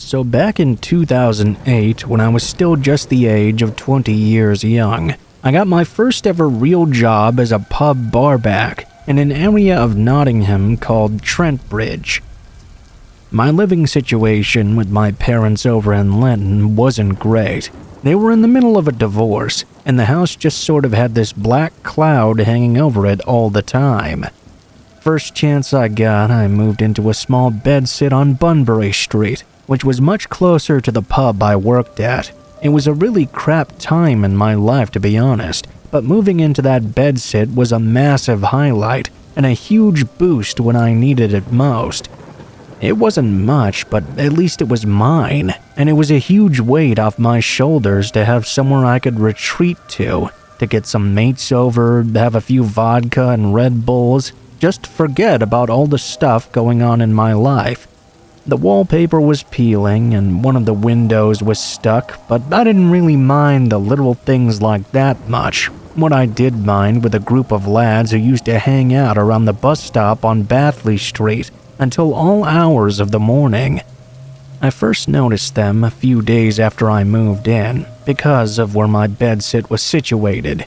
So back in 2008, when I was still just the age of 20 years young, I got my first ever real job as a pub barback in an area of Nottingham called Trent Bridge. My living situation with my parents over in Lenton wasn't great. They were in the middle of a divorce, and the house just sort of had this black cloud hanging over it all the time. First chance I got, I moved into a small bedsit on Bunbury Street, which was much closer to the pub I worked at. It was a really crap time in my life, to be honest, but moving into that bedsit was a massive highlight and a huge boost when I needed it most. It wasn't much, but at least it was mine, and it was a huge weight off my shoulders to have somewhere I could retreat to get some mates over, have a few vodka and Red Bulls, just forget about all the stuff going on in my life. The wallpaper was peeling and one of the windows was stuck, but I didn't really mind the little things like that much. What I did mind were the group of lads who used to hang out around the bus stop on Bathley Street until all hours of the morning. I first noticed them a few days after I moved in because of where my bedsit was situated.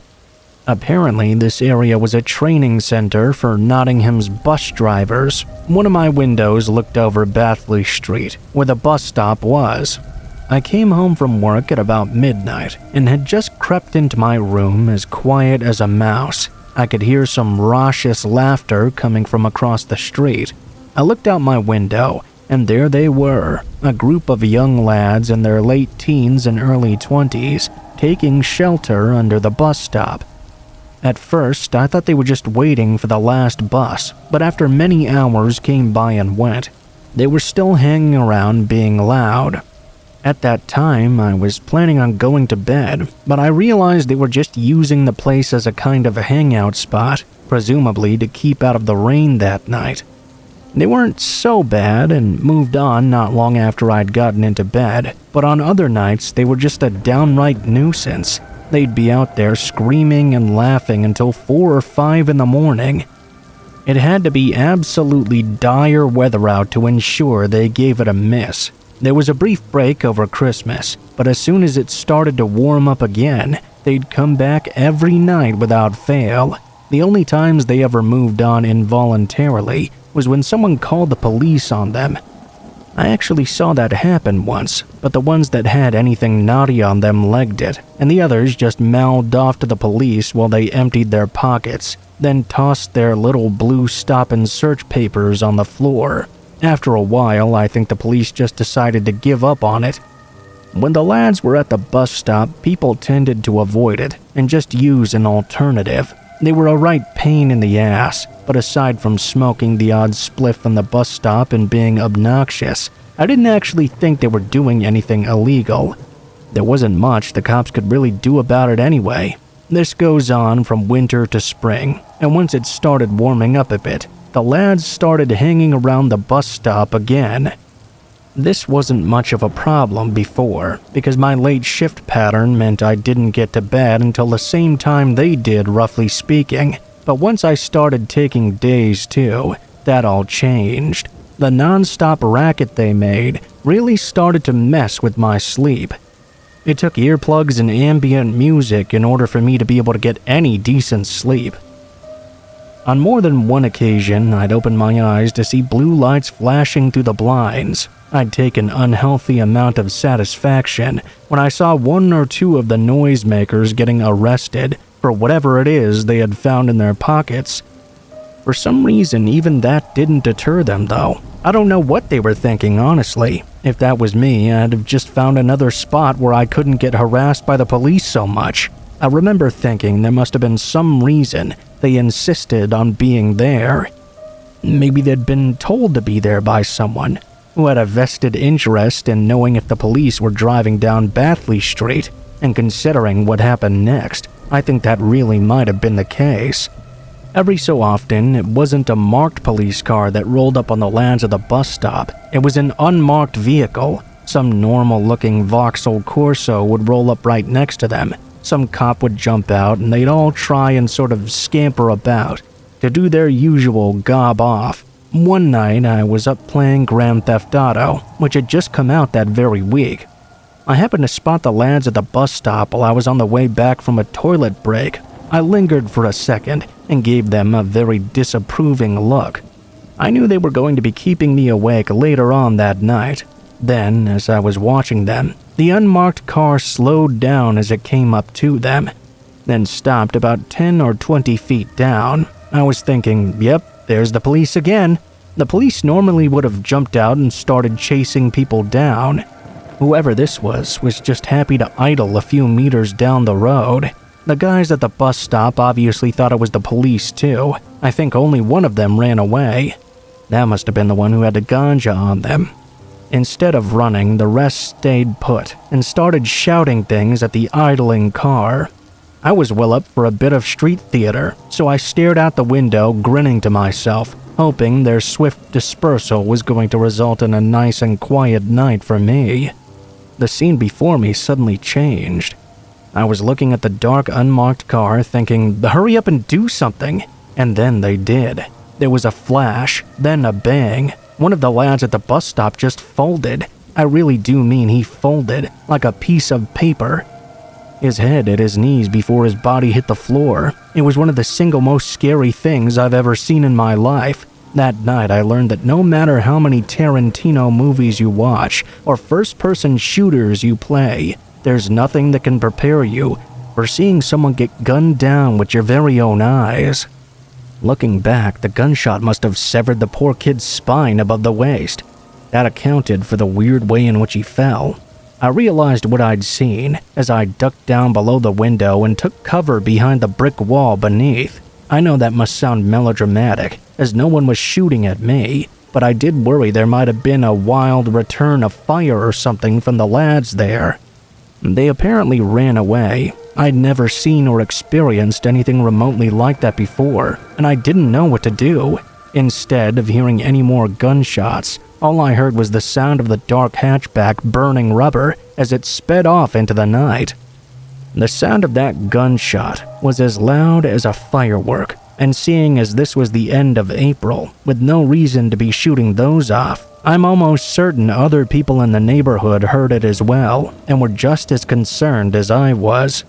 Apparently, this area was a training center for Nottingham's bus drivers. One of my windows looked over Bathley Street, where the bus stop was. I came home from work at about midnight and had just crept into my room as quiet as a mouse. I could hear some raucous laughter coming from across the street. I looked out my window, and there they were, a group of young lads in their late teens and early 20s, taking shelter under the bus stop. At first, I thought they were just waiting for the last bus, but after many hours came by and went, they were still hanging around being loud. At that time, I was planning on going to bed, but I realized they were just using the place as a kind of a hangout spot, presumably to keep out of the rain that night. They weren't so bad and moved on not long after I'd gotten into bed, but on other nights they were just a downright nuisance. They'd be out there screaming and laughing until 4 or 5 in the morning. It had to be absolutely dire weather out to ensure they gave it a miss. There was a brief break over Christmas, but as soon as it started to warm up again, they'd come back every night without fail. The only times they ever moved on involuntarily was when someone called the police on them. I actually saw that happen once, but the ones that had anything naughty on them legged it, and the others just mouthed off to the police while they emptied their pockets, then tossed their little blue stop-and-search papers on the floor. After a while, I think the police just decided to give up on it. When the lads were at the bus stop, people tended to avoid it and just use an alternative. They were a right pain in the ass, but aside from smoking the odd spliff on the bus stop and being obnoxious, I didn't actually think they were doing anything illegal. There wasn't much the cops could really do about it anyway. This goes on from winter to spring, and once it started warming up a bit, the lads started hanging around the bus stop again. This wasn't much of a problem before, because my late shift pattern meant I didn't get to bed until the same time they did, roughly speaking. But once I started taking days too, that all changed. The non-stop racket they made really started to mess with my sleep. It took earplugs and ambient music in order for me to be able to get any decent sleep. On more than one occasion, I'd open my eyes to see blue lights flashing through the blinds. I'd take an unhealthy amount of satisfaction when I saw 1 or 2 of the noisemakers getting arrested for whatever it is they had found in their pockets. For some reason, even that didn't deter them, though. I don't know what they were thinking, honestly. If that was me, I'd have just found another spot where I couldn't get harassed by the police so much. I remember thinking there must have been some reason they insisted on being there. Maybe they'd been told to be there by someone who had a vested interest in knowing if the police were driving down Bathley Street, and considering what happened next, I think that really might have been the case. Every so often, it wasn't a marked police car that rolled up on the lads of the bus stop. It was an unmarked vehicle. Some normal-looking Vauxhall Corso would roll up right next to them. Some cop would jump out, and they'd all try and sort of scamper about to do their usual gob off. One night, I was up playing Grand Theft Auto, which had just come out that very week. I happened to spot the lads at the bus stop while I was on the way back from a toilet break. I lingered for a second and gave them a very disapproving look. I knew they were going to be keeping me awake later on that night. Then, as I was watching them, the unmarked car slowed down as it came up to them, then stopped about 10 or 20 feet down. I was thinking, yep, there's the police again. The police normally would have jumped out and started chasing people down. Whoever this was just happy to idle a few meters down the road. The guys at the bus stop obviously thought it was the police too. I think only one of them ran away. That must have been the one who had the ganja on them. Instead of running, the rest stayed put and started shouting things at the idling car. I was well up for a bit of street theater, so I stared out the window, grinning to myself, hoping their swift dispersal was going to result in a nice and quiet night for me. The scene before me suddenly changed. I was looking at the dark, unmarked car, thinking, hurry up and do something, and then they did. There was a flash, then a bang. One of the lads at the bus stop just folded. I really do mean he folded, like a piece of paper. His head hit his knees before his body hit the floor. It was one of the single most scary things I've ever seen in my life. That night I learned that no matter how many Tarantino movies you watch or first-person shooters you play, there's nothing that can prepare you for seeing someone get gunned down with your very own eyes. Looking back, the gunshot must have severed the poor kid's spine above the waist. That accounted for the weird way in which he fell. I realized what I'd seen as I ducked down below the window and took cover behind the brick wall beneath. I know that must sound melodramatic, as no one was shooting at me, but I did worry there might have been a wild return of fire or something from the lads there. They apparently ran away. I'd never seen or experienced anything remotely like that before, and I didn't know what to do. Instead of hearing any more gunshots, all I heard was the sound of the dark hatchback burning rubber as it sped off into the night. The sound of that gunshot was as loud as a firework, and seeing as this was the end of April, with no reason to be shooting those off, I'm almost certain other people in the neighborhood heard it as well, and were just as concerned as I was.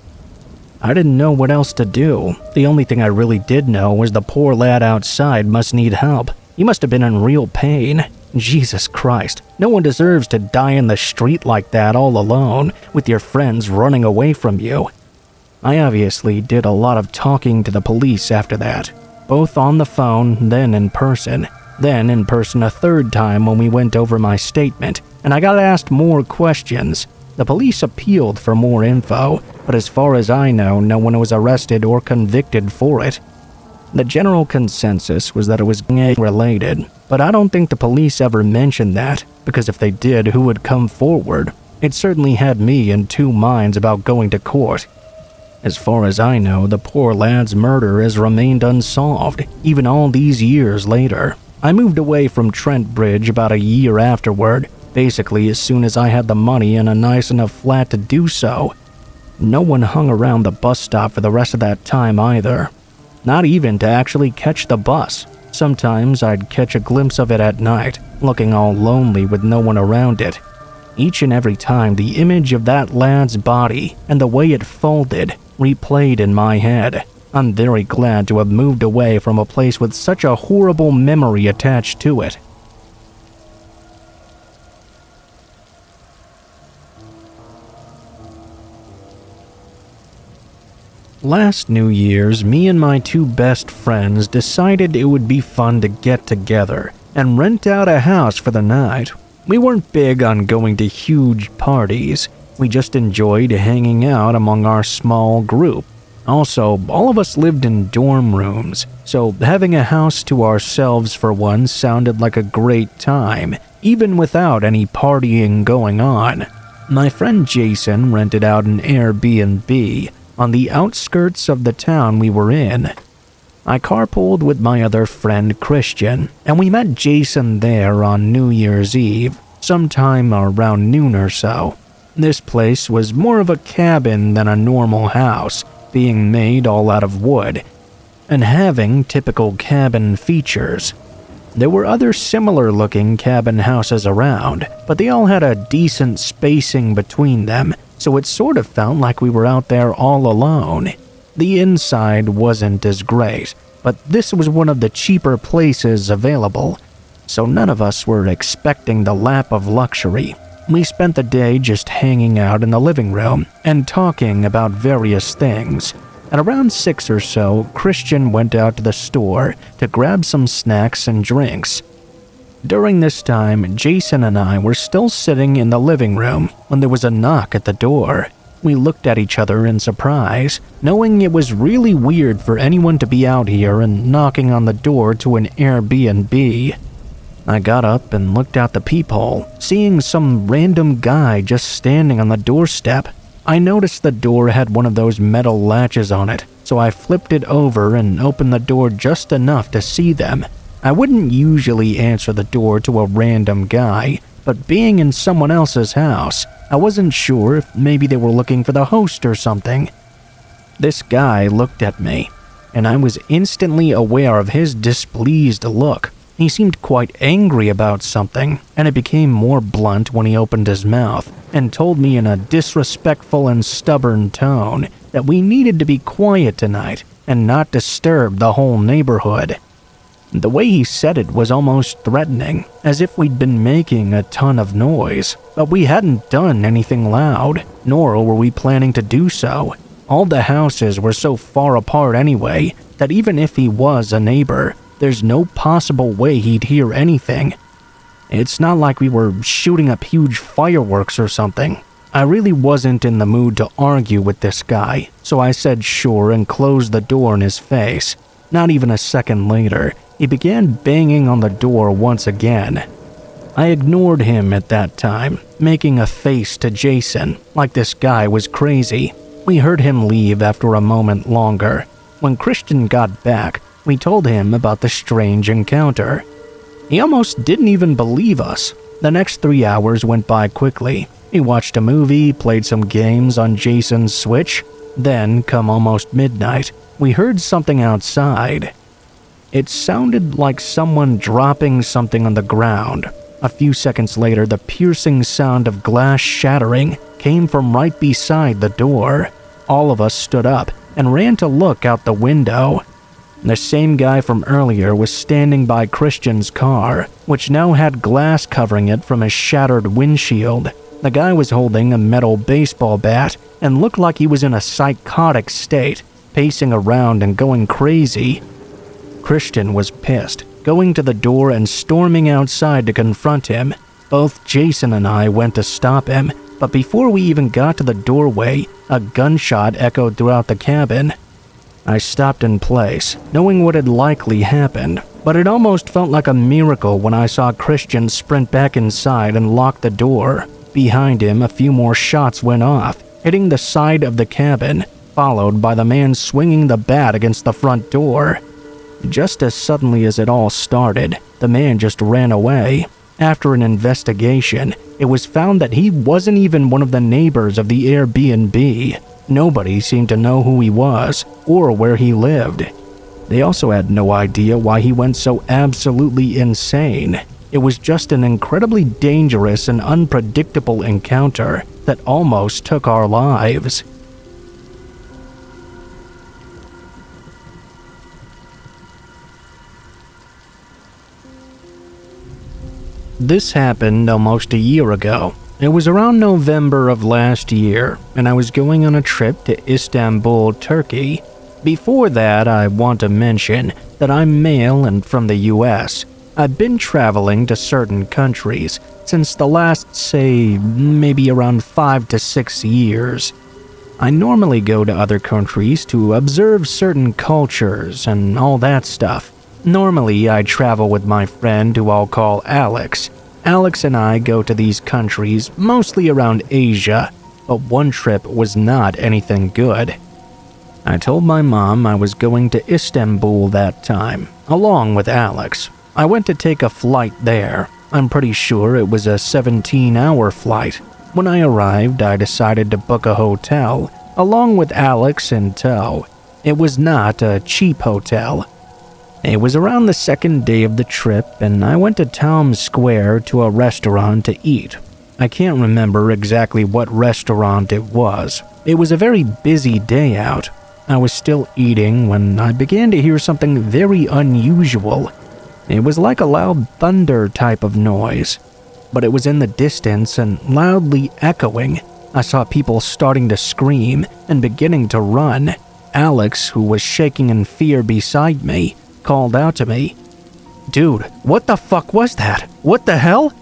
I didn't know what else to do. The only thing I really did know was the poor lad outside must need help. He must have been in real pain. Jesus Christ, no one deserves to die in the street like that all alone, with your friends running away from you. I obviously did a lot of talking to the police after that, both on the phone, then in person a third time when we went over my statement, and I got asked more questions. The police appealed for more info, but as far as I know, no one was arrested or convicted for it. The general consensus was that it was gang-related, but I don't think the police ever mentioned that, because if they did, who would come forward? It certainly had me in two minds about going to court. As far as I know, the poor lad's murder has remained unsolved, even all these years later. I moved away from Trent Bridge about a year afterward, basically as soon as I had the money and a nice enough flat to do so. No one hung around the bus stop for the rest of that time either. Not even to actually catch the bus. Sometimes I'd catch a glimpse of it at night, looking all lonely with no one around it. Each and every time, the image of that lad's body and the way it folded replayed in my head. I'm very glad to have moved away from a place with such a horrible memory attached to it. Last New Year's, me and my two best friends decided it would be fun to get together and rent out a house for the night. We weren't big on going to huge parties. We just enjoyed hanging out among our small group. Also, all of us lived in dorm rooms, so having a house to ourselves for once sounded like a great time, even without any partying going on. My friend Jason rented out an Airbnb on the outskirts of the town we were in. I carpooled with my other friend Christian, and we met Jason there on New Year's Eve, sometime around noon or so. This place was more of a cabin than a normal house, being made all out of wood, and having typical cabin features. There were other similar-looking cabin houses around, but they all had a decent spacing between them, so it sort of felt like we were out there all alone. The inside wasn't as great, but this was one of the cheaper places available, so none of us were expecting the lap of luxury. We spent the day just hanging out in the living room and talking about various things. At around 6 or so, Christian went out to the store to grab some snacks and drinks. During this time, Jason and I were still sitting in the living room when there was a knock at the door. We looked at each other in surprise, knowing it was really weird for anyone to be out here and knocking on the door to an Airbnb. I got up and looked out the peephole, seeing some random guy just standing on the doorstep. I noticed the door had one of those metal latches on it, so I flipped it over and opened the door just enough to see them. I wouldn't usually answer the door to a random guy, but being in someone else's house, I wasn't sure if maybe they were looking for the host or something. This guy looked at me, and I was instantly aware of his displeased look. He seemed quite angry about something, and it became more blunt when he opened his mouth and told me in a disrespectful and stubborn tone that we needed to be quiet tonight and not disturb the whole neighborhood. The way he said it was almost threatening, as if we'd been making a ton of noise, but we hadn't done anything loud, nor were we planning to do so. All the houses were so far apart anyway that even if he was a neighbor, there's no possible way he'd hear anything. It's not like we were shooting up huge fireworks or something. I really wasn't in the mood to argue with this guy, so I said sure and closed the door in his face. Not even a second later, he began banging on the door once again. I ignored him at that time, making a face to Jason, like this guy was crazy. We heard him leave after a moment longer. When Christian got back, we told him about the strange encounter. He almost didn't even believe us. The next 3 hours went by quickly. He watched a movie, played some games on Jason's Switch. Then, come almost midnight, we heard something outside. It sounded like someone dropping something on the ground. A few seconds later, the piercing sound of glass shattering came from right beside the door. All of us stood up and ran to look out the window. The same guy from earlier was standing by Christian's car, which now had glass covering it from his shattered windshield. The guy was holding a metal baseball bat and looked like he was in a psychotic state, pacing around and going crazy. Christian was pissed, going to the door and storming outside to confront him. Both Jason and I went to stop him, but before we even got to the doorway, a gunshot echoed throughout the cabin. I stopped in place, knowing what had likely happened, but it almost felt like a miracle when I saw Christian sprint back inside and lock the door. Behind him, a few more shots went off, hitting the side of the cabin, followed by the man swinging the bat against the front door. Just as suddenly as it all started, the man just ran away. After an investigation, it was found that he wasn't even one of the neighbors of the Airbnb. Nobody seemed to know who he was or where he lived. They also had no idea why he went so absolutely insane. It was just an incredibly dangerous and unpredictable encounter that almost took our lives. This happened almost a year ago. It was around November of last year, and I was going on a trip to Istanbul, Turkey. Before that, I want to mention that I'm male and from the US. I've been traveling to certain countries since the last, say, maybe around 5 to 6 years. I normally go to other countries to observe certain cultures and all that stuff. Normally, I travel with my friend who I'll call Alex. Alex and I go to these countries mostly around Asia, but one trip was not anything good. I told my mom I was going to Istanbul that time, along with Alex. I went to take a flight there. I'm pretty sure it was a 17-hour flight. When I arrived, I decided to book a hotel, along with Alex in tow. It was not a cheap hotel. It was around the second day of the trip, and I went to Times Square to a restaurant to eat. I can't remember exactly what restaurant it was. It was a very busy day out. I was still eating when I began to hear something very unusual. It was like a loud thunder type of noise, but it was in the distance and loudly echoing. I saw people starting to scream and beginning to run. Alex, who was shaking in fear beside me, called out to me, "Dude, what the fuck was that? What the hell?"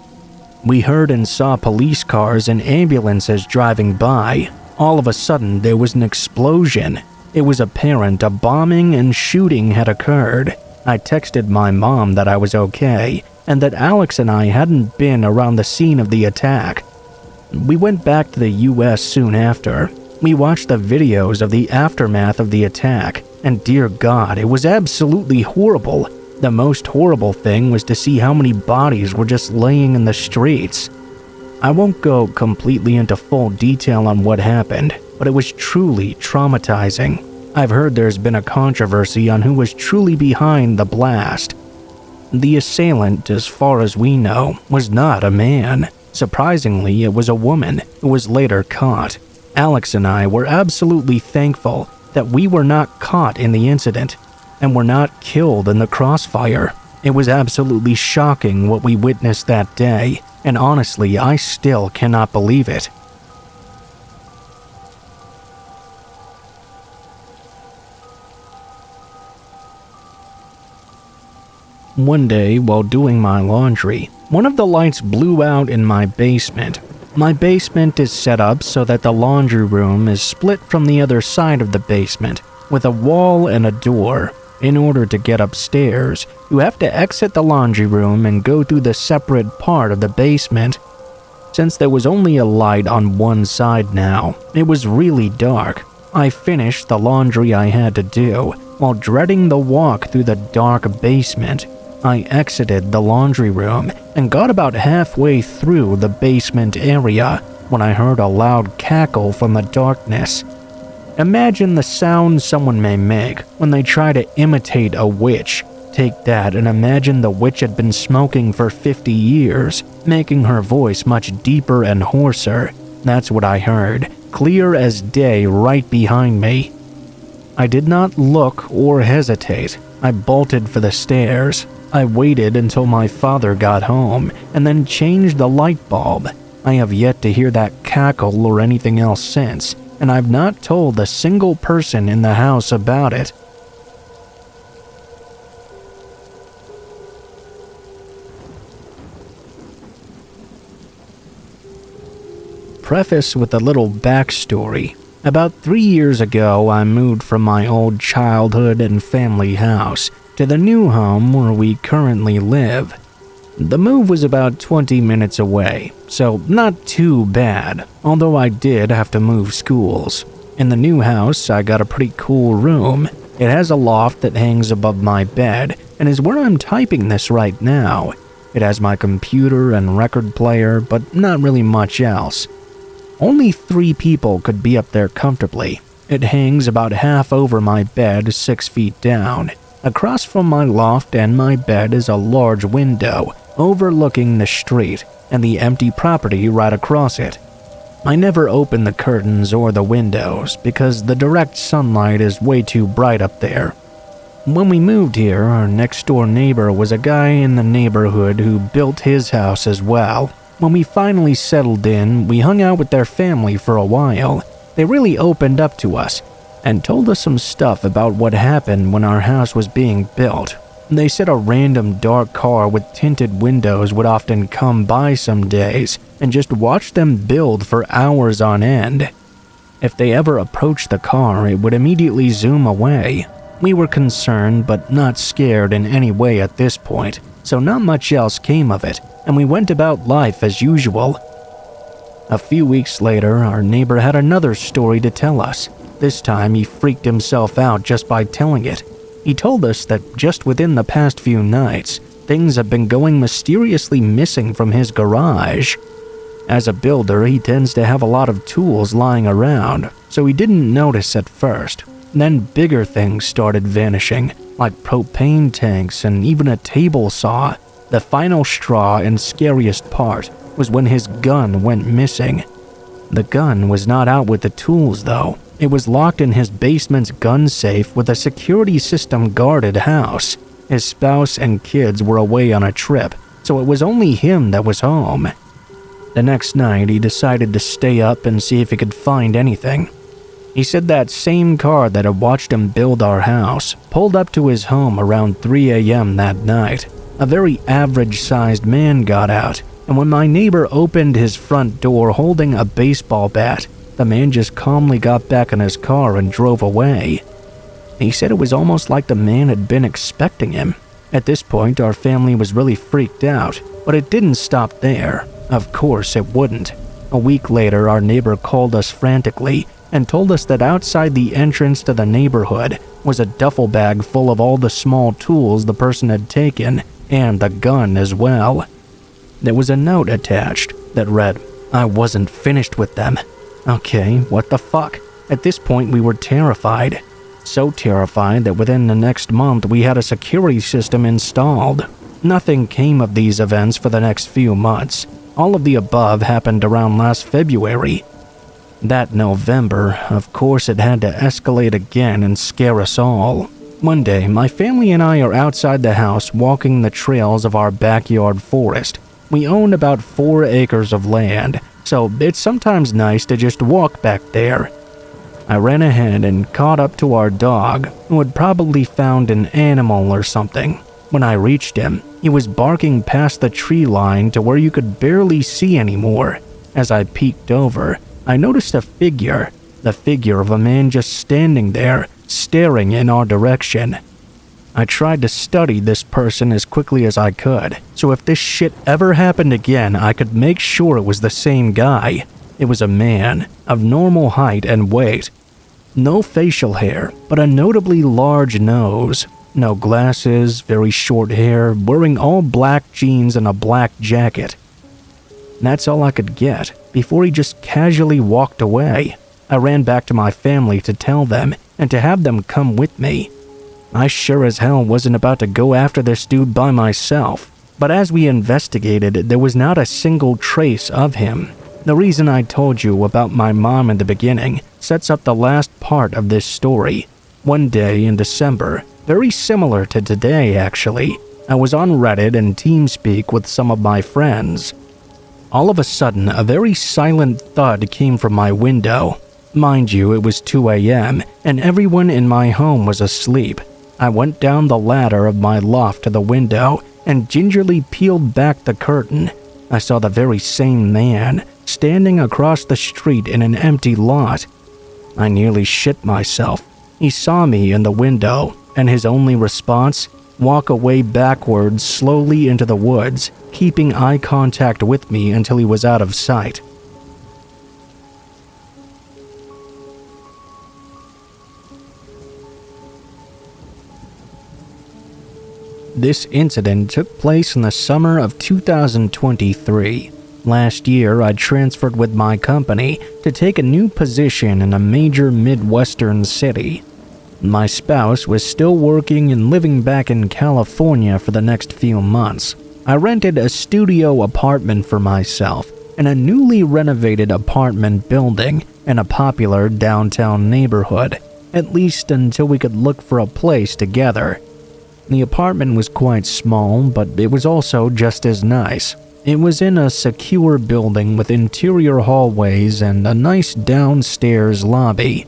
We heard and saw police cars and ambulances driving by. All of a sudden, there was an explosion. It was apparent a bombing and shooting had occurred. I texted my mom that I was okay and that Alex and I hadn't been around the scene of the attack. We went back to the US soon after. We watched the videos of the aftermath of the attack, and dear God, it was absolutely horrible. The most horrible thing was to see how many bodies were just laying in the streets. I won't go completely into full detail on what happened, but it was truly traumatizing. I've heard there's been a controversy on who was truly behind the blast. The assailant, as far as we know, was not a man. Surprisingly, it was a woman who was later caught. Alex and I were absolutely thankful that we were not caught in the incident and were not killed in the crossfire. It was absolutely shocking what we witnessed that day, and honestly, I still cannot believe it. One day, while doing my laundry, one of the lights blew out in my basement. My basement is set up so that the laundry room is split from the other side of the basement, with a wall and a door. In order to get upstairs, you have to exit the laundry room and go through the separate part of the basement. Since there was only a light on one side now, it was really dark. I finished the laundry I had to do, while dreading the walk through the dark basement. I exited the laundry room and got about halfway through the basement area when I heard a loud cackle from the darkness. Imagine the sound someone may make when they try to imitate a witch. Take that and imagine the witch had been smoking for 50 years, making her voice much deeper and hoarser. That's what I heard, clear as day right behind me. I did not look or hesitate. I bolted for the stairs. I waited until my father got home and then changed the light bulb. I have yet to hear that cackle or anything else since, and I've not told a single person in the house about it. Preface with a little backstory. About 3 years ago, I moved from my old childhood and family house to the new home where we currently live. The move was about 20 minutes away, so not too bad, although I did have to move schools. In the new house, I got a pretty cool room. It has a loft that hangs above my bed and is where I'm typing this right now. It has my computer and record player, but not really much else. Only 3 people could be up there comfortably. It hangs about half over my bed, 6 feet down. Across from my loft and my bed is a large window overlooking the street and the empty property right across it. I never open the curtains or the windows because the direct sunlight is way too bright up there. When we moved here, our next-door neighbor was a guy in the neighborhood who built his house as well. When we finally settled in, we hung out with their family for a while. They really opened up to us and told us some stuff about what happened when our house was being built. They said a random dark car with tinted windows would often come by some days and just watch them build for hours on end. If they ever approached the car, it would immediately zoom away. We were concerned but not scared in any way at this point, so not much else came of it, and we went about life as usual. A few weeks later, our neighbor had another story to tell us. This time, he freaked himself out just by telling it. He told us that just within the past few nights, things have been going mysteriously missing from his garage. As a builder, he tends to have a lot of tools lying around, so he didn't notice at first. Then bigger things started vanishing, like propane tanks and even a table saw. The final straw and scariest part was when his gun went missing. The gun was not out with the tools though. It was locked in his basement's gun safe with a security system guarded house. His spouse and kids were away on a trip, so it was only him that was home. The next night, he decided to stay up and see if he could find anything. He said that same car that had watched him build our house pulled up to his home around 3 a.m. that night. A very average-sized man got out, and when my neighbor opened his front door holding a baseball bat, the man just calmly got back in his car and drove away. He said it was almost like the man had been expecting him. At this point, our family was really freaked out, but it didn't stop there. Of course it wouldn't. A week later, our neighbor called us frantically and told us that outside the entrance to the neighborhood was a duffel bag full of all the small tools the person had taken, and the gun as well. There was a note attached that read, "I wasn't finished with them." Okay, what the fuck? At this point, we were terrified. So terrified that within the next month, we had a security system installed. Nothing came of these events for the next few months. All of the above happened around last February. That November, of course, it had to escalate again and scare us all. One day, my family and I are outside the house walking the trails of our backyard forest. We own about 4 acres of land, so it's sometimes nice to just walk back there. I ran ahead and caught up to our dog, who had probably found an animal or something. When I reached him, he was barking past the tree line to where you could barely see anymore. As I peeked over, I noticed a figure, the figure of a man just standing there, staring in our direction. I tried to study this person as quickly as I could, so if this shit ever happened again, I could make sure it was the same guy. It was a man, of normal height and weight. No facial hair, but a notably large nose. No glasses, very short hair, wearing all black jeans and a black jacket. That's all I could get, before he just casually walked away. I ran back to my family to tell them, and to have them come with me. I sure as hell wasn't about to go after this dude by myself, but as we investigated, there was not a single trace of him. The reason I told you about my mom in the beginning sets up the last part of this story. One day in December, very similar to today actually, I was on Reddit and TeamSpeak with some of my friends. All of a sudden, a very silent thud came from my window. Mind you, it was 2 a.m., and everyone in my home was asleep. I went down the ladder of my loft to the window and gingerly peeled back the curtain. I saw the very same man, standing across the street in an empty lot. I nearly shit myself. He saw me in the window, and his only response? Walk away backwards slowly into the woods, keeping eye contact with me until he was out of sight. This incident took place in the summer of 2023. Last year, I transferred with my company to take a new position in a major Midwestern city. My spouse was still working and living back in California for the next few months. I rented a studio apartment for myself in a newly renovated apartment building in a popular downtown neighborhood, at least until we could look for a place together. The apartment was quite small, but it was also just as nice. It was in a secure building with interior hallways and a nice downstairs lobby.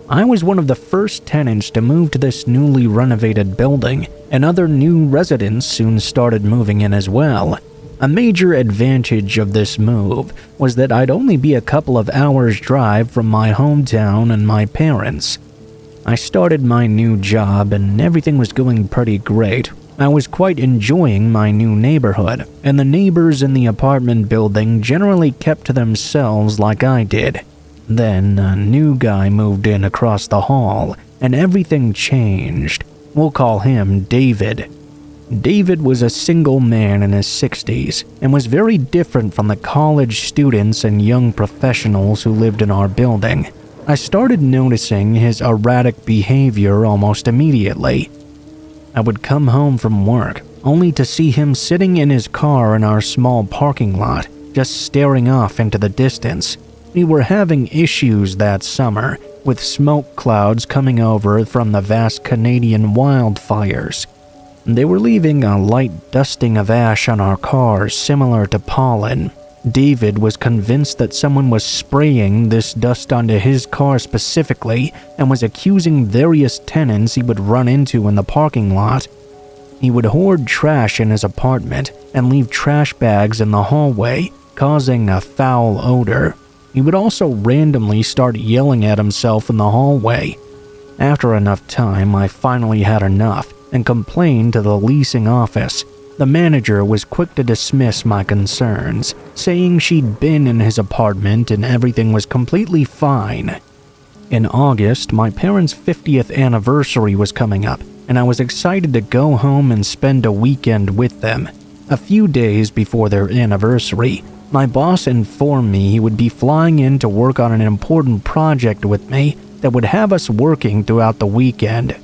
I was one of the first tenants to move to this newly renovated building, and other new residents soon started moving in as well. A major advantage of this move was that I'd only be a couple of hours' drive from my hometown and my parents. I started my new job and everything was going pretty great. I was quite enjoying my new neighborhood, and the neighbors in the apartment building generally kept to themselves like I did. Then a new guy moved in across the hall, and everything changed. We'll call him David. David was a single man in his 60s and was very different from the college students and young professionals who lived in our building. I started noticing his erratic behavior almost immediately. I would come home from work, only to see him sitting in his car in our small parking lot, just staring off into the distance. We were having issues that summer, with smoke clouds coming over from the vast Canadian wildfires. They were leaving a light dusting of ash on our cars similar to pollen. David was convinced that someone was spraying this dust onto his car specifically and was accusing various tenants he would run into in the parking lot. He would hoard trash in his apartment and leave trash bags in the hallway, causing a foul odor. He would also randomly start yelling at himself in the hallway. After enough time, I finally had enough and complained to the leasing office. The manager was quick to dismiss my concerns, saying she'd been in his apartment and everything was completely fine. In August, my parents' 50th anniversary was coming up, and I was excited to go home and spend a weekend with them. A few days before their anniversary, my boss informed me he would be flying in to work on an important project with me that would have us working throughout the weekend.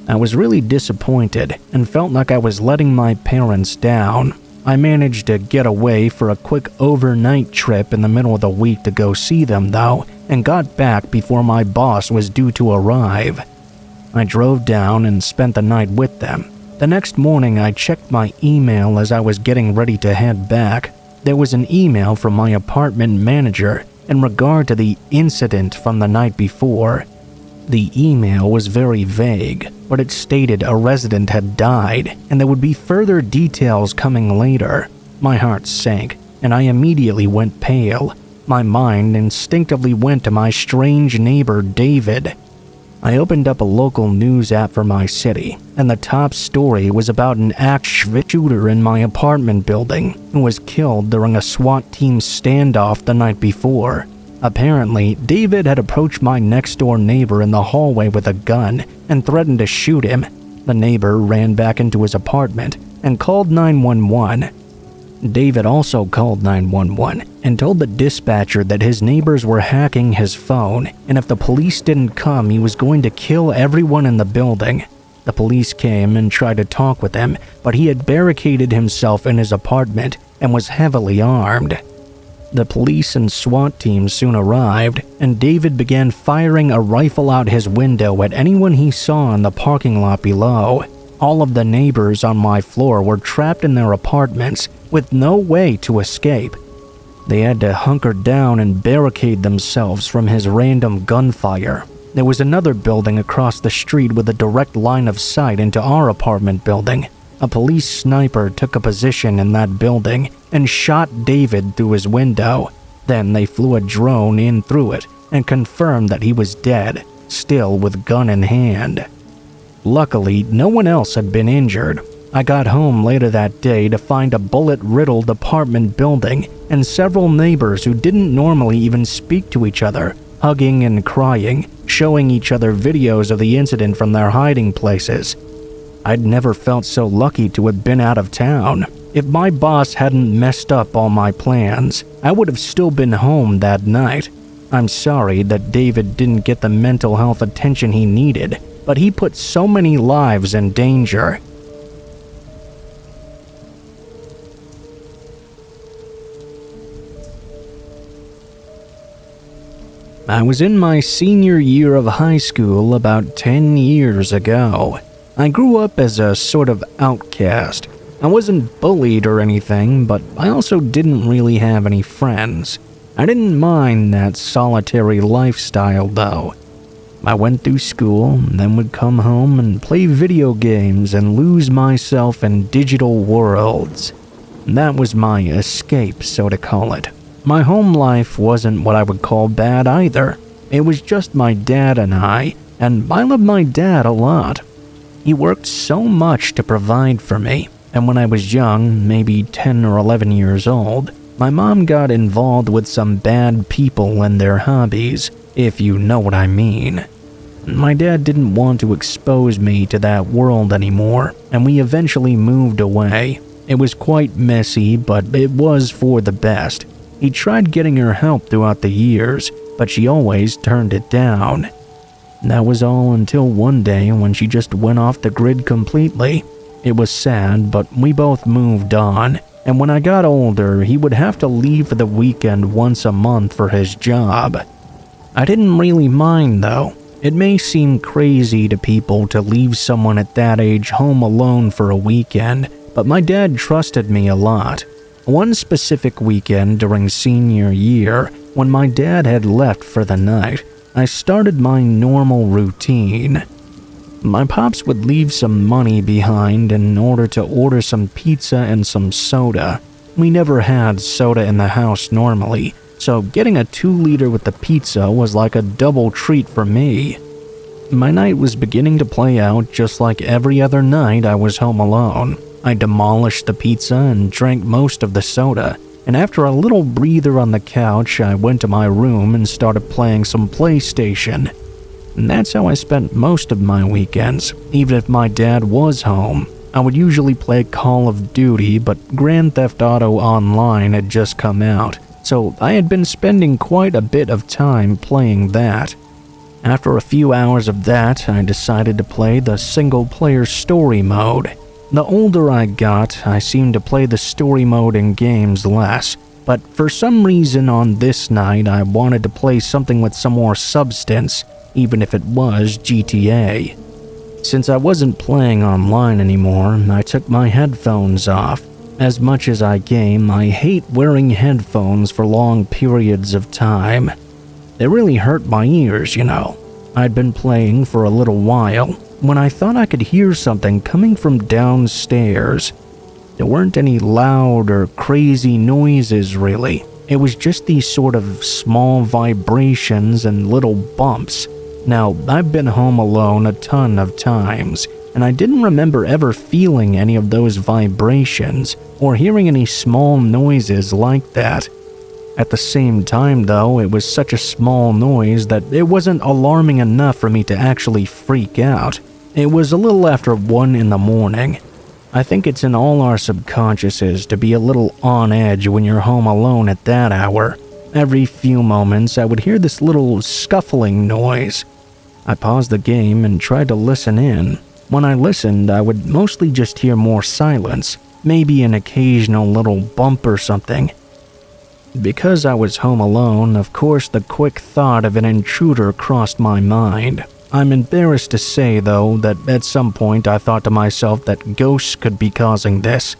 I was really disappointed and felt like I was letting my parents down. I managed to get away for a quick overnight trip in the middle of the week to go see them though, and got back before my boss was due to arrive. I drove down and spent the night with them. The next morning I checked my email as I was getting ready to head back. There was an email from my apartment manager in regard to the incident from the night before. The email was very vague, but it stated a resident had died and there would be further details coming later. My heart sank, and I immediately went pale. My mind instinctively went to my strange neighbor David. I opened up a local news app for my city, and the top story was about an active shooter in my apartment building who was killed during a SWAT team standoff the night before. Apparently, David had approached my next-door neighbor in the hallway with a gun and threatened to shoot him. The neighbor ran back into his apartment and called 911. David also called 911 and told the dispatcher that his neighbors were hacking his phone, and if the police didn't come, he was going to kill everyone in the building. The police came and tried to talk with him, but he had barricaded himself in his apartment and was heavily armed. The police and SWAT teams soon arrived, and David began firing a rifle out his window at anyone he saw in the parking lot below. All of the neighbors on my floor were trapped in their apartments with no way to escape. They had to hunker down and barricade themselves from his random gunfire. There was another building across the street with a direct line of sight into our apartment building. A police sniper took a position in that building and shot David through his window. Then they flew a drone in through it and confirmed that he was dead, still with gun in hand. Luckily, no one else had been injured. I got home later that day to find a bullet-riddled apartment building and several neighbors who didn't normally even speak to each other, hugging and crying, showing each other videos of the incident from their hiding places. I'd never felt so lucky to have been out of town. If my boss hadn't messed up all my plans, I would have still been home that night. I'm sorry that David didn't get the mental health attention he needed, but he put so many lives in danger. I was in my senior year of high school about 10 years ago. I grew up as a sort of outcast. I wasn't bullied or anything, but I also didn't really have any friends. I didn't mind that solitary lifestyle though. I went through school, then would come home and play video games and lose myself in digital worlds. That was my escape, so to call it. My home life wasn't what I would call bad either. It was just my dad and I loved my dad a lot. He worked so much to provide for me, and when I was young, maybe 10 or 11 years old, my mom got involved with some bad people and their hobbies, if you know what I mean. My dad didn't want to expose me to that world anymore, and we eventually moved away. It was quite messy, but it was for the best. He tried getting her help throughout the years, but she always turned it down. That was all until one day when she just went off the grid completely. It was sad, but we both moved on, and when I got older, he would have to leave for the weekend once a month for his job. I didn't really mind though. It may seem crazy to people to leave someone at that age home alone for a weekend, but my dad trusted me a lot. One specific weekend during senior year, when my dad had left for the night, I started my normal routine. My pops would leave some money behind in order to order some pizza and some soda. We never had soda in the house normally, so getting a 2-liter with the pizza was like a double treat for me. My night was beginning to play out just like every other night I was home alone. I demolished the pizza and drank most of the soda, and after a little breather on the couch, I went to my room and started playing some PlayStation. And that's how I spent most of my weekends, even if my dad was home. I would usually play Call of Duty, but Grand Theft Auto Online had just come out, so I had been spending quite a bit of time playing that. After a few hours of that, I decided to play the single-player story mode. The older I got, I seemed to play the story mode in games less, but for some reason on this night I wanted to play something with some more substance, even if it was GTA. Since I wasn't playing online anymore, I took my headphones off. As much as I game, I hate wearing headphones for long periods of time. They really hurt my ears, you know. I'd been playing for a little while when I thought I could hear something coming from downstairs. There weren't any loud or crazy noises really. It was just these sort of small vibrations and little bumps. Now, I've been home alone a ton of times, and I didn't remember ever feeling any of those vibrations or hearing any small noises like that. At the same time though, it was such a small noise that it wasn't alarming enough for me to actually freak out. It was a little after 1 in the morning. I think it's in all our subconsciouses to be a little on edge when you're home alone at that hour. Every few moments I would hear this little scuffling noise. I paused the game and tried to listen in. When I listened, I would mostly just hear more silence, maybe an occasional little bump or something. Because I was home alone, of course the quick thought of an intruder crossed my mind. I'm embarrassed to say though that at some point I thought to myself that ghosts could be causing this.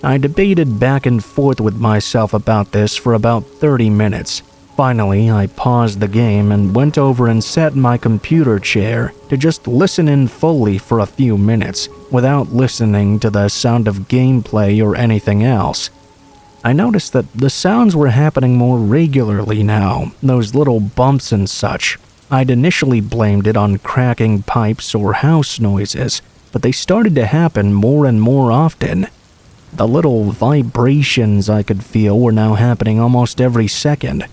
I debated back and forth with myself about this for about 30 minutes. Finally, I paused the game and went over and sat in my computer chair to just listen in fully for a few minutes without listening to the sound of gameplay or anything else. I noticed that the sounds were happening more regularly now, those little bumps and such. I'd initially blamed it on cracking pipes or house noises, but they started to happen more and more often. The little vibrations I could feel were now happening almost every second.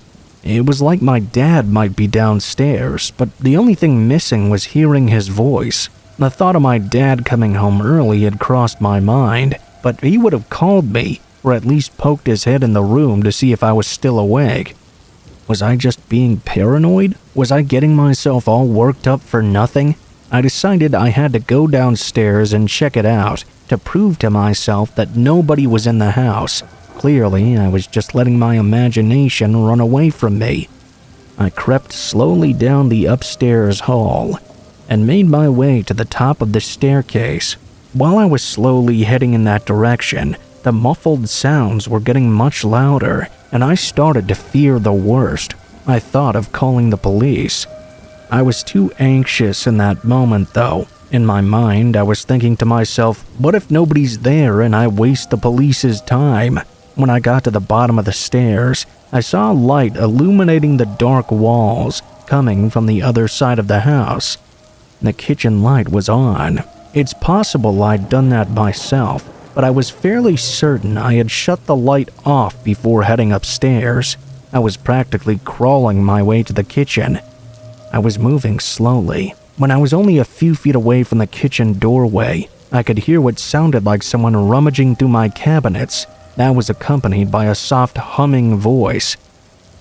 It was like my dad might be downstairs, but the only thing missing was hearing his voice. The thought of my dad coming home early had crossed my mind, but he would have called me, or at least poked his head in the room to see if I was still awake. Was I just being paranoid? Was I getting myself all worked up for nothing? I decided I had to go downstairs and check it out to prove to myself that nobody was in the house. Clearly, I was just letting my imagination run away from me. I crept slowly down the upstairs hall and made my way to the top of the staircase. While I was slowly heading in that direction, the muffled sounds were getting much louder, and I started to fear the worst. I thought of calling the police. I was too anxious in that moment, though. In my mind, I was thinking to myself, what if nobody's there and I waste the police's time? When I got to the bottom of the stairs, I saw a light illuminating the dark walls coming from the other side of the house. The kitchen light was on. It's possible I'd done that myself, but I was fairly certain I had shut the light off before heading upstairs. I was practically crawling my way to the kitchen. I was moving slowly. When I was only a few feet away from the kitchen doorway, I could hear what sounded like someone rummaging through my cabinets. That was accompanied by a soft humming voice.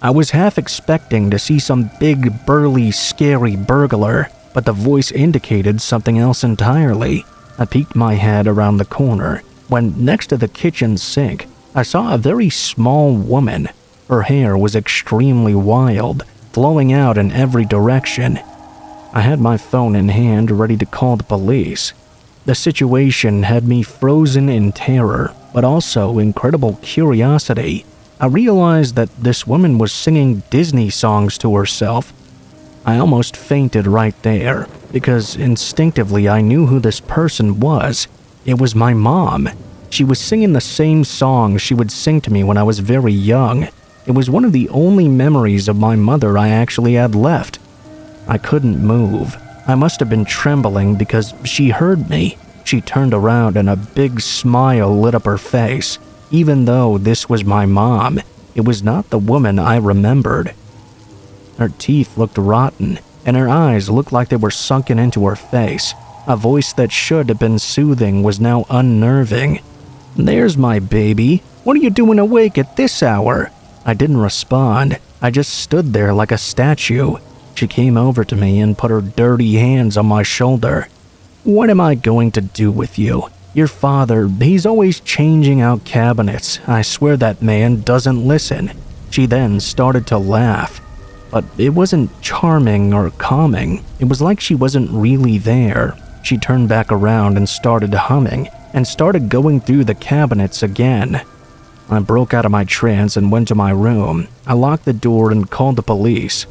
I was half expecting to see some big, burly, scary burglar, but the voice indicated something else entirely. I peeked my head around the corner when, next to the kitchen sink, I saw a very small woman. Her hair was extremely wild, flowing out in every direction. I had my phone in hand, ready to call the police. The situation had me frozen in terror, but also incredible curiosity. I realized that this woman was singing Disney songs to herself. I almost fainted right there, because instinctively I knew who this person was. It was my mom. She was singing the same song she would sing to me when I was very young. It was one of the only memories of my mother I actually had left. I couldn't move. I must have been trembling because she heard me. She turned around and a big smile lit up her face. Even though this was my mom, it was not the woman I remembered. Her teeth looked rotten, and her eyes looked like they were sunken into her face. A voice that should have been soothing was now unnerving. "There's my baby. What are you doing awake at this hour?" I didn't respond. I just stood there like a statue. She came over to me and put her dirty hands on my shoulder. "What am I going to do with you? Your father, he's always changing out cabinets. I swear that man doesn't listen." She then started to laugh. But it wasn't charming or calming. It was like she wasn't really there. She turned back around and started humming, and started going through the cabinets again. I broke out of my trance and went to my room. I locked the door and called the police.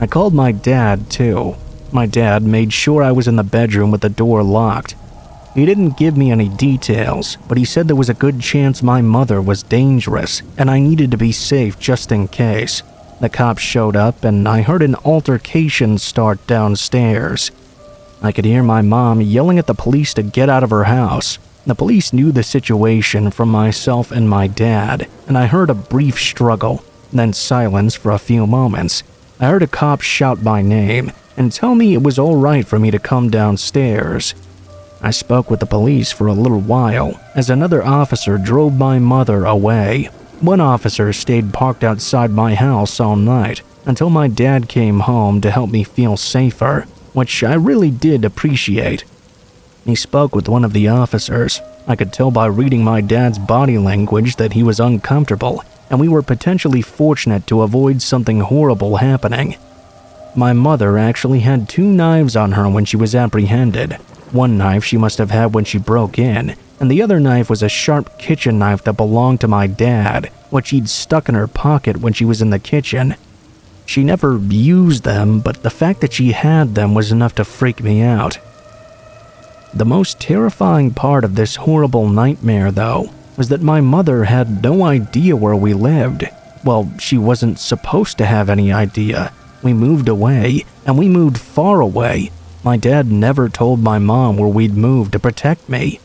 I called my dad, too. My dad made sure I was in the bedroom with the door locked. He didn't give me any details, but he said there was a good chance my mother was dangerous, and I needed to be safe just in case. The cops showed up, and I heard an altercation start downstairs. I could hear my mom yelling at the police to get out of her house. The police knew the situation from myself and my dad, and I heard a brief struggle, then silence for a few moments. I heard a cop shout my name and tell me it was all right for me to come downstairs. I spoke with the police for a little while as another officer drove my mother away. One officer stayed parked outside my house all night until my dad came home to help me feel safer, which I really did appreciate. He spoke with one of the officers. I could tell by reading my dad's body language that he was uncomfortable, and we were potentially fortunate to avoid something horrible happening. My mother actually had 2 knives on her when she was apprehended. One knife she must have had when she broke in, and the other knife was a sharp kitchen knife that belonged to my dad, which she'd stuck in her pocket when she was in the kitchen. She never used them, but the fact that she had them was enough to freak me out. The most terrifying part of this horrible nightmare, though, was that my mother had no idea where we lived. Well, she wasn't supposed to have any idea. We moved away, and we moved far away. My dad never told my mom where we'd moved to protect me.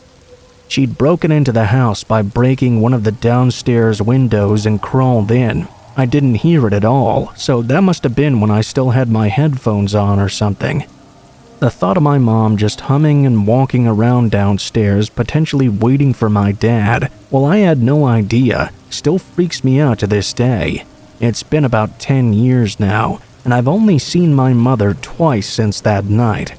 She'd broken into the house by breaking one of the downstairs windows and crawled in. I didn't hear it at all, so that must have been when I still had my headphones on or something. The thought of my mom just humming and walking around downstairs, potentially waiting for my dad, while I had no idea, still freaks me out to this day. It's been about 10 years now, and I've only seen my mother twice since that night.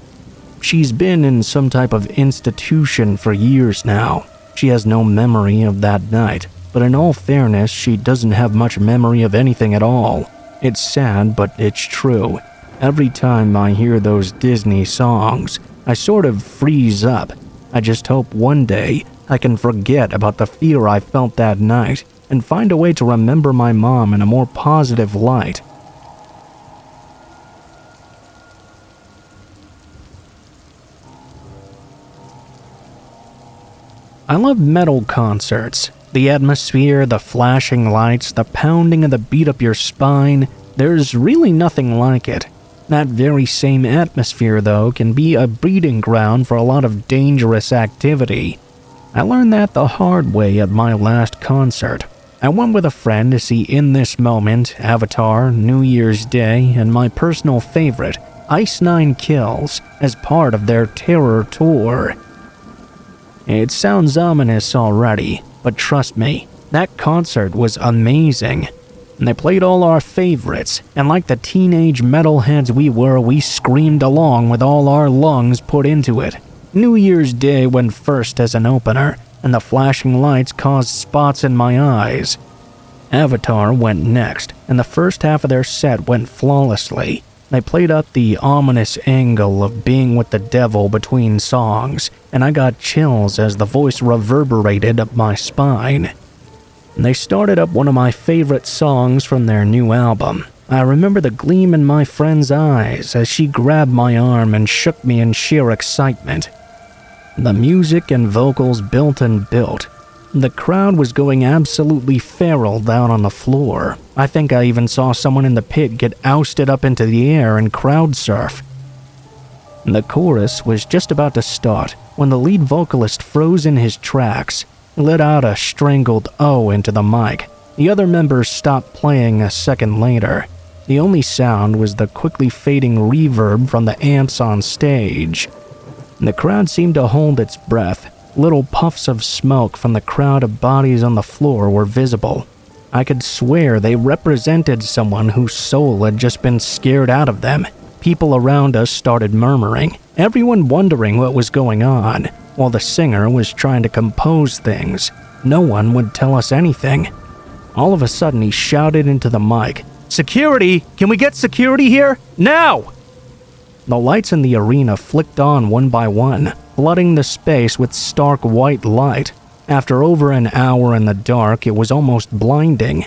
She's been in some type of institution for years now. She has no memory of that night, but in all fairness, she doesn't have much memory of anything at all. It's sad, but it's true. Every time I hear those Disney songs, I sort of freeze up. I just hope one day I can forget about the fear I felt that night and find a way to remember my mom in a more positive light. I love metal concerts. The atmosphere, the flashing lights, the pounding of the beat up your spine, there's really nothing like it. That very same atmosphere, though, can be a breeding ground for a lot of dangerous activity. I learned that the hard way at my last concert. I went with a friend to see In This Moment, Avatar, New Year's Day, and my personal favorite, Ice Nine Kills, as part of their Terror Tour. It sounds ominous already, but trust me, that concert was amazing. And they played all our favorites, and like the teenage metalheads we were, we screamed along with all our lungs put into it. New Year's Day went first as an opener, and the flashing lights caused spots in my eyes. Avatar went next, and the first half of their set went flawlessly. They played up the ominous angle of being with the devil between songs, and I got chills as the voice reverberated up my spine. They started up one of my favorite songs from their new album. I remember the gleam in my friend's eyes as she grabbed my arm and shook me in sheer excitement. The music and vocals built and built. The crowd was going absolutely feral down on the floor. I think I even saw someone in the pit get ousted up into the air and crowd surf. The chorus was just about to start when the lead vocalist froze in his tracks, let out a strangled "oh" into the mic. The other members stopped playing a second later. The only sound was the quickly fading reverb from the amps on stage. The crowd seemed to hold its breath. Little puffs of smoke from the crowd of bodies on the floor were visible. I could swear they represented someone whose soul had just been scared out of them. People around us started murmuring, everyone wondering what was going on, while the singer was trying to compose things. No one would tell us anything. All of a sudden, he shouted into the mic, "Security! Can we get security here? Now!" The lights in the arena flicked on one by one, flooding the space with stark white light. After over an hour in the dark, it was almost blinding.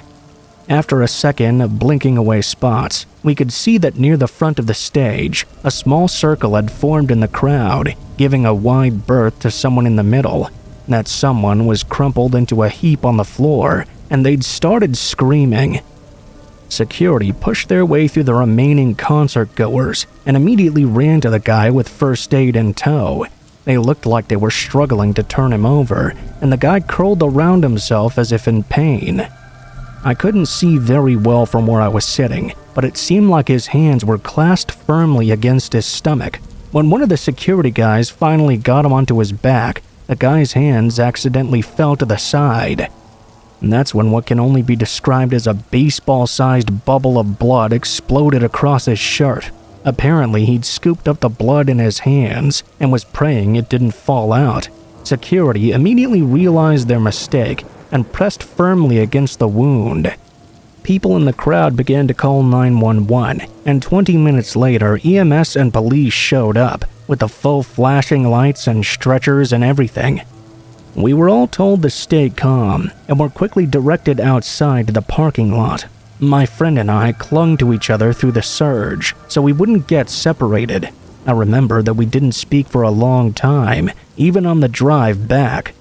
After a second of blinking away spots, we could see that near the front of the stage, a small circle had formed in the crowd, giving a wide berth to someone in the middle. That someone was crumpled into a heap on the floor, and they'd started screaming. Security pushed their way through the remaining concert-goers and immediately ran to the guy with first aid in tow. They looked like they were struggling to turn him over, and the guy curled around himself as if in pain. I couldn't see very well from where I was sitting, but it seemed like his hands were clasped firmly against his stomach. When one of the security guys finally got him onto his back, the guy's hands accidentally fell to the side. And that's when what can only be described as a baseball-sized bubble of blood exploded across his shirt. Apparently, he'd scooped up the blood in his hands and was praying it didn't fall out. Security immediately realized their mistake and pressed firmly against the wound. People in the crowd began to call 911, and 20 minutes later, EMS and police showed up, with the full flashing lights and stretchers and everything. We were all told to stay calm, and were quickly directed outside to the parking lot. My friend and I clung to each other through the surge, so we wouldn't get separated. I remember that we didn't speak for a long time, even on the drive back.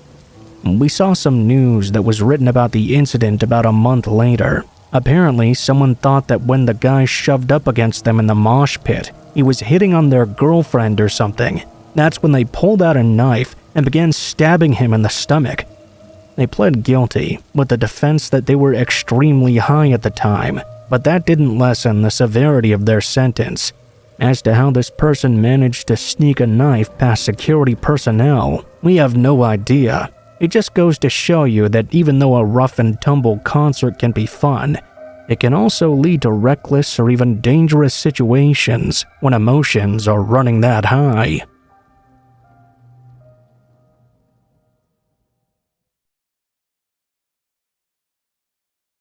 We saw some news that was written about the incident about a month later. Apparently, someone thought that when the guy shoved up against them in the mosh pit, he was hitting on their girlfriend or something. That's when they pulled out a knife and began stabbing him in the stomach. They pled guilty, with the defense that they were extremely high at the time, but that didn't lessen the severity of their sentence. As to how this person managed to sneak a knife past security personnel, we have no idea. It just goes to show you that even though a rough and tumble concert can be fun, it can also lead to reckless or even dangerous situations when emotions are running that high.